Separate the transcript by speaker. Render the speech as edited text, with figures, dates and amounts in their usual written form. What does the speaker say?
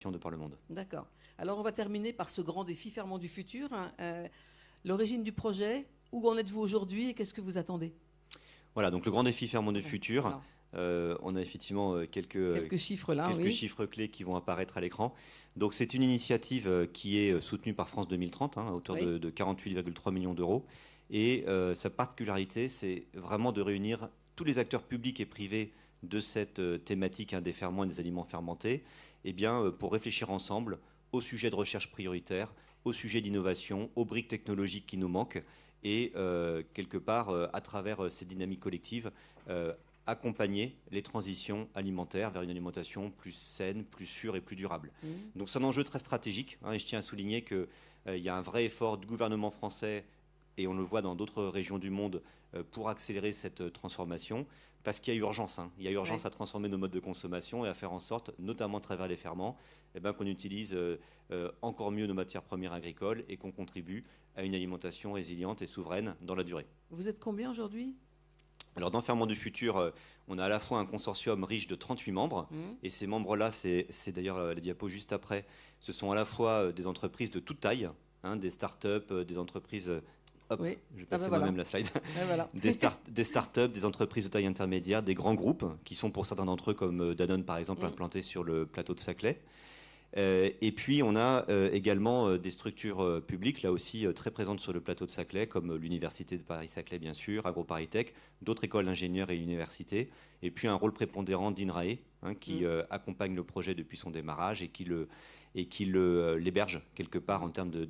Speaker 1: de par le monde.
Speaker 2: D'accord. Alors on va terminer par ce grand défi Ferments du futur. L'origine du projet, où en êtes-vous aujourd'hui et qu'est-ce que vous attendez?
Speaker 1: Voilà, donc le grand défi Ferments du
Speaker 2: Voilà.
Speaker 1: futur.
Speaker 2: Alors,
Speaker 1: On a effectivement
Speaker 2: quelques chiffres là,
Speaker 1: quelques
Speaker 2: oui.
Speaker 1: chiffres clés qui vont apparaître à l'écran. Donc c'est une initiative qui est soutenue par France 2030, à hauteur
Speaker 2: Oui.
Speaker 1: de 48,3 millions d'euros. Et sa particularité, c'est vraiment de réunir tous les acteurs publics et privés de cette thématique des ferments et des aliments fermentés, pour réfléchir ensemble au sujet de recherche prioritaire, au sujet d'innovation, aux briques technologiques qui nous manquent, et quelque part, à travers ces dynamiques collectives, accompagner les transitions alimentaires vers une alimentation plus saine, plus sûre et plus durable. Donc c'est un enjeu très stratégique, et je tiens à souligner qu'il y a un vrai effort du gouvernement français, et on le voit dans d'autres régions du monde, pour accélérer cette transformation, parce qu'il y a urgence. Il y a urgence à transformer nos modes de consommation et à faire en sorte, notamment à travers les ferments, qu'on utilise encore mieux nos matières premières agricoles et qu'on contribue à une alimentation résiliente et souveraine dans la durée.
Speaker 2: Vous êtes combien aujourd'hui?
Speaker 1: Alors dans Ferments du futur, on a à la fois un consortium riche de 38 membres, et ces membres-là, c'est d'ailleurs la diapo juste après, ce sont à la fois des entreprises de toute taille, des start-up, des entreprises... Hop,
Speaker 2: Oui.
Speaker 1: je vais passer
Speaker 2: Voilà.
Speaker 1: moi-même la slide.
Speaker 2: Voilà.
Speaker 1: Des start-up, des entreprises de taille intermédiaire, des grands groupes, qui sont pour certains d'entre eux, comme Danone par exemple, implantés sur le plateau de Saclay. Et puis on a également des structures publiques, là aussi très présentes sur le plateau de Saclay, comme l'Université de Paris-Saclay bien sûr, AgroParisTech, d'autres écoles d'ingénieurs et universités, et puis un rôle prépondérant d'INRAE, qui accompagne le projet depuis son démarrage et qui l'héberge quelque part en termes de